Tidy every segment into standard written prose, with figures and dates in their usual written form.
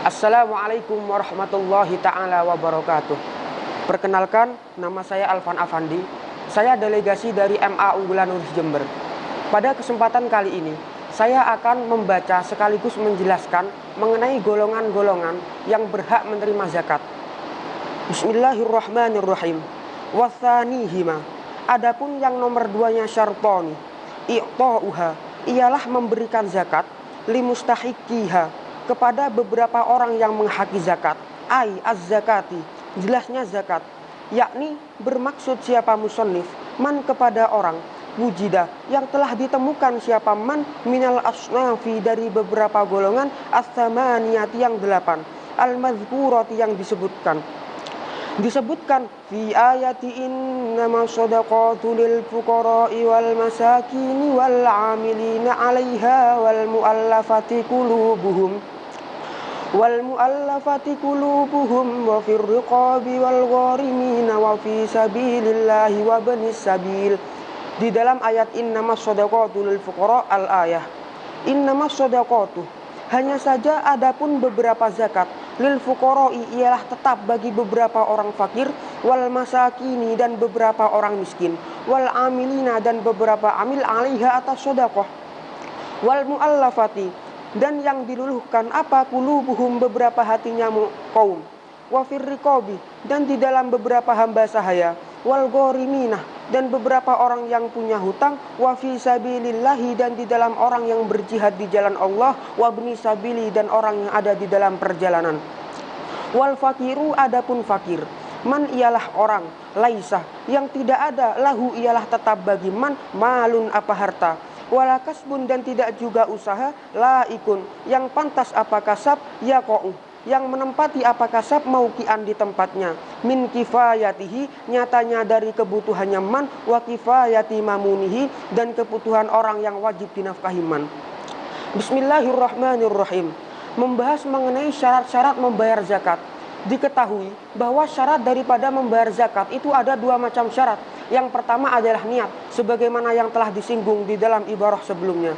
Assalamualaikum warahmatullahi ta'ala wabarakatuh. Perkenalkan, nama saya Alvan Afandi. Saya delegasi dari MA Unggulan Uris Jember. Pada kesempatan kali ini, saya akan membaca sekaligus menjelaskan mengenai golongan-golongan yang berhak menerima zakat. Bismillahirrahmanirrahim. Wathanihima. Adapun yang nomor duanya syartoni, i'ta'uha, ialah memberikan zakat, limustahiqiha, kepada beberapa orang yang menghaki zakat, ai az-zakati, jelasnya zakat, yakni bermaksud siapa musannif, man kepada orang, wujida, yang telah ditemukan siapa man minal asnafi, dari beberapa golongan, as-samaniyati, yang 8, al-mazkurati, yang disebutkan fi ayati innama shadaqatu lil fuqara'i wal masakini wal 'amilina 'alaiha wal mu'allafati qulubuhum wa fir riqabi wal gharimina wa fi sabilillahi wa banis sabil. Di dalam ayat innamas shadaqatu lil fuqara' al-ayah. Innamas shadaqatu, hanya saja adapun beberapa zakat, lil fuqara'i, ialah tetap bagi beberapa orang fakir, wal masakini, dan beberapa orang miskin, wal amilina, dan beberapa amil, 'alaiha, atas sedekah, wal muallafati, dan yang diluluhkan apa, qulubuhum, beberapa hatinya kaum, wa fir riqabi, dan di dalam beberapa hamba sahaya, wal gharimina, dan beberapa orang yang punya hutang, wa fi sabilillahi, dan di dalam orang yang berjihad di jalan Allah, wa bni sabili, dan orang yang ada di dalam perjalanan. Wal fakiru, adapun fakir, man ialah orang, laisa, yang tidak ada, lahu ialah tetap bagi man, malun apa harta, wala kasbun, dan tidak juga usaha, laikun, yang pantas apa kasab, yaqa'u, yang menempati apa kasab, maukian, di tempatnya, min kifayatihi, nyatanya dari kebutuhannya man, wa kifayati mamunihi, dan kebutuhan orang yang wajib dinafkahi man. Bismillahirrahmanirrahim. Membahas mengenai syarat-syarat membayar zakat. Diketahui bahwa syarat daripada membayar zakat itu ada dua macam syarat. Yang pertama adalah niat, sebagaimana yang telah disinggung di dalam ibarah sebelumnya.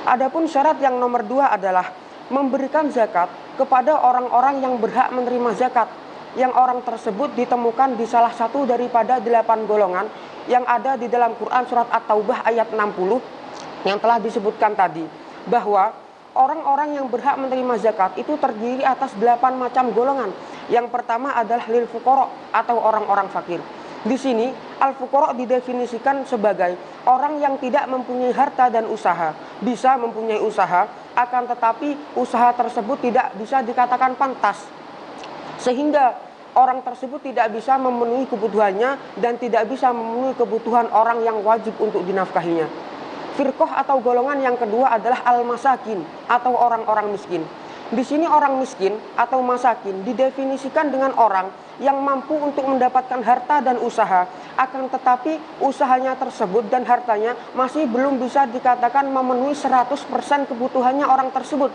Adapun syarat yang nomor dua adalah memberikan zakat kepada orang-orang yang berhak menerima zakat, yang orang tersebut ditemukan di salah satu daripada 8 golongan yang ada di dalam Quran surat At-Taubah ayat 60 yang telah disebutkan tadi, bahwa orang-orang yang berhak menerima zakat itu terdiri atas 8 macam golongan. Yang pertama adalah lil fuqara, atau orang-orang fakir. Di sini al-fuqara didefinisikan sebagai orang yang tidak mempunyai harta dan usaha. Bisa mempunyai usaha, akan tetapi usaha tersebut tidak bisa dikatakan pantas, sehingga orang tersebut tidak bisa memenuhi kebutuhannya dan tidak bisa memenuhi kebutuhan orang yang wajib untuk dinafkahinya. Firqah atau golongan yang kedua adalah al-masakin, atau orang-orang miskin. Di sini orang miskin atau masakin didefinisikan dengan orang yang mampu untuk mendapatkan harta dan usaha, akan tetapi usahanya tersebut dan hartanya masih belum bisa dikatakan memenuhi 100% kebutuhannya orang tersebut.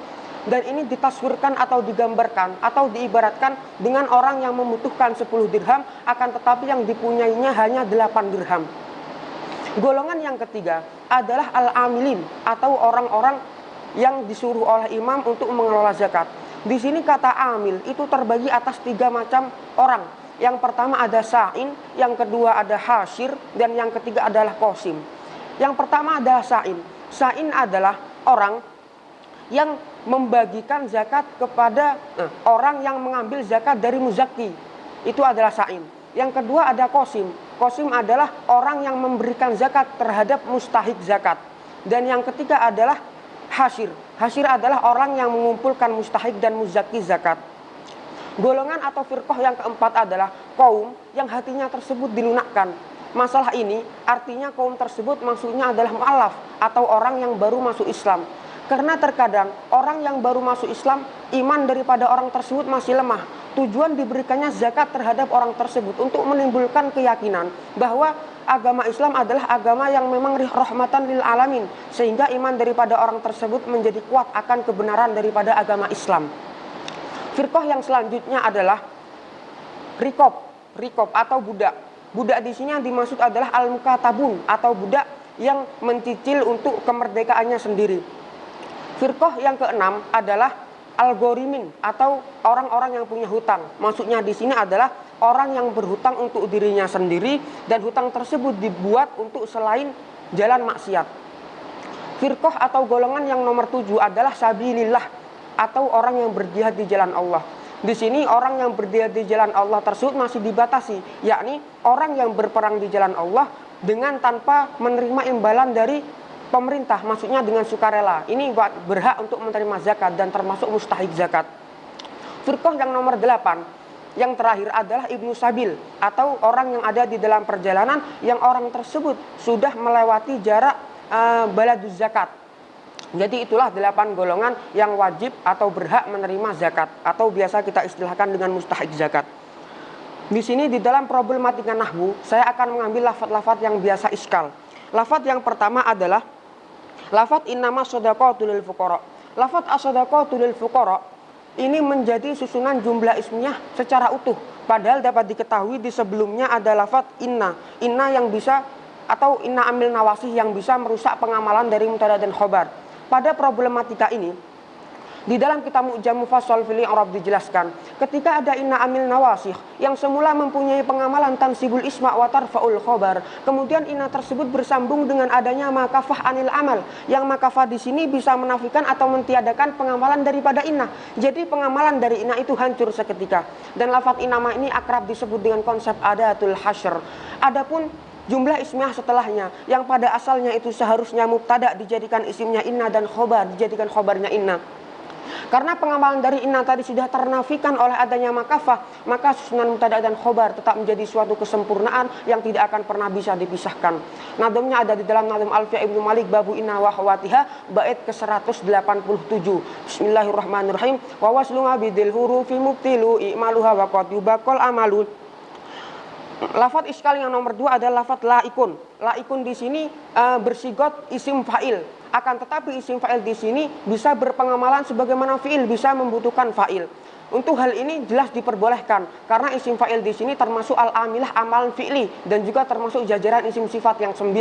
Dan ini ditaswirkan atau digambarkan atau diibaratkan dengan orang yang membutuhkan 10 dirham, akan tetapi yang dipunyainya hanya 8 dirham. Golongan yang ketiga adalah al-amilin, atau orang-orang yang disuruh oleh imam untuk mengelola zakat. Di sini kata amil itu terbagi atas 3 macam orang. Yang pertama ada sa'in, yang kedua ada hasir, dan yang ketiga adalah qasim. Yang pertama adalah sa'in. Sa'in adalah orang yang membagikan zakat kepada orang yang mengambil zakat dari muzakki. Itu adalah sa'in. Yang kedua ada qasim. Qasim adalah orang yang memberikan zakat terhadap mustahik zakat. Dan yang ketiga adalah hasir. Hasir adalah orang yang mengumpulkan mustahik dan muzakki zakat. Golongan atau firqah yang keempat adalah kaum yang hatinya tersebut dilunakkan. Masalah ini artinya kaum tersebut maksudnya adalah mu'allaf, atau orang yang baru masuk Islam. Karena terkadang orang yang baru masuk Islam, iman daripada orang tersebut masih lemah. Tujuan diberikannya zakat terhadap orang tersebut untuk menimbulkan keyakinan bahwa agama Islam adalah agama yang memang rahmatan lil alamin, sehingga iman daripada orang tersebut menjadi kuat akan kebenaran daripada agama Islam. Firqah yang selanjutnya adalah rikob atau budak. Budak di sini yang dimaksud adalah al-mukatabun, atau budak yang mencicil untuk kemerdekaannya sendiri. Firqah yang keenam adalah Al-ghorimin atau orang-orang yang punya hutang. Maksudnya di sini adalah orang yang berhutang untuk dirinya sendiri dan hutang tersebut dibuat untuk selain jalan maksiat. Firqah atau golongan yang nomor 7 adalah sabilillah atau orang yang berjihad di jalan Allah. Di sini orang yang berjihad di jalan Allah tersebut masih dibatasi, yakni orang yang berperang di jalan Allah dengan tanpa menerima imbalan dari pemerintah, maksudnya dengan sukarela. Ini berhak untuk menerima zakat dan termasuk mustahik zakat. Firqah yang nomor 8, yang terakhir adalah ibnu sabil atau orang yang ada di dalam perjalanan yang orang tersebut sudah melewati jarak baladuz zakat. Jadi itulah 8 golongan yang wajib atau berhak menerima zakat atau biasa kita istilahkan dengan mustahik zakat. Di sini di dalam problematika nahwu saya akan mengambil lafaz-lafaz yang biasa iskal. Lafaz yang pertama adalah lafaz innama shadaqatu lil fuqara. Lafaz as-shadaqatu lil fuqara ini menjadi susunan jumlah ismiyah secara utuh. Padahal dapat diketahui di sebelumnya ada lafaz inna yang bisa atau inna amil nawasih yang bisa merusak pengamalan dari mubtada dan khobar. Pada problematika ini di dalam kitab Mu'jam Mufassal fil i'rab dijelaskan, ketika ada inna amil nawasih yang semula mempunyai pengamalan tansibul isma wa tarfaul khobar, kemudian inna tersebut bersambung dengan adanya makafah anil amal, yang makafah di sini bisa menafikan atau mentiadakan pengamalan daripada inna. Jadi pengamalan dari inna itu hancur seketika. Dan lafaz inama ini akrab disebut dengan konsep adatul hasyr. Adapun jumlah ismiyah setelahnya yang pada asalnya itu seharusnya mubtada dijadikan isimnya inna dan khobar dijadikan khobarnya inna. Karena pengamalan dari inna tadi sudah ternafikan oleh adanya makafah, maka susunan mubtada dan khobar tetap menjadi suatu kesempurnaan yang tidak akan pernah bisa dipisahkan. Nadamnya ada di dalam Nadam Alfiyah Ibnu Malik babu inna wa khawatiha bait ke-187. Bismillahirrahmanirrahim. Wa waslu bidil hurufi mubtilu i'maluha wa qad yubaqal amalu. Lafaz iskal yang nomor 2 adalah lafaz laikun. Laikun di sini bersigot isim fa'il. Akan tetapi isim fa'il di sini bisa berpengamalan sebagaimana fi'il, bisa membutuhkan fa'il. Untuk hal ini jelas diperbolehkan karena isim fa'il di sini termasuk al-amilah amalan fi'li dan juga termasuk jajaran isim sifat yang 9.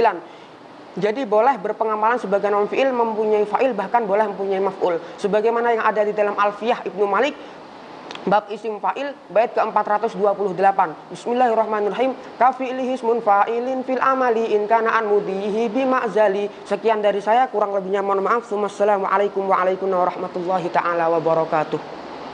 Jadi boleh berpengamalan sebagai non fi'il, mempunyai fa'il, bahkan boleh mempunyai maf'ul. Sebagaimana yang ada di dalam Alfiyah Ibnu Malik bab isim fa'il bait ke-428. Bismillahirrahmanirrahim. Ka fi'lihi ismun fa'ilin fil amali in kana an mudihi bi ma'zali. Sekian dari saya, kurang lebihnya mohon maaf. Wassalamualaikum warahmatullahi taala wabarakatuh.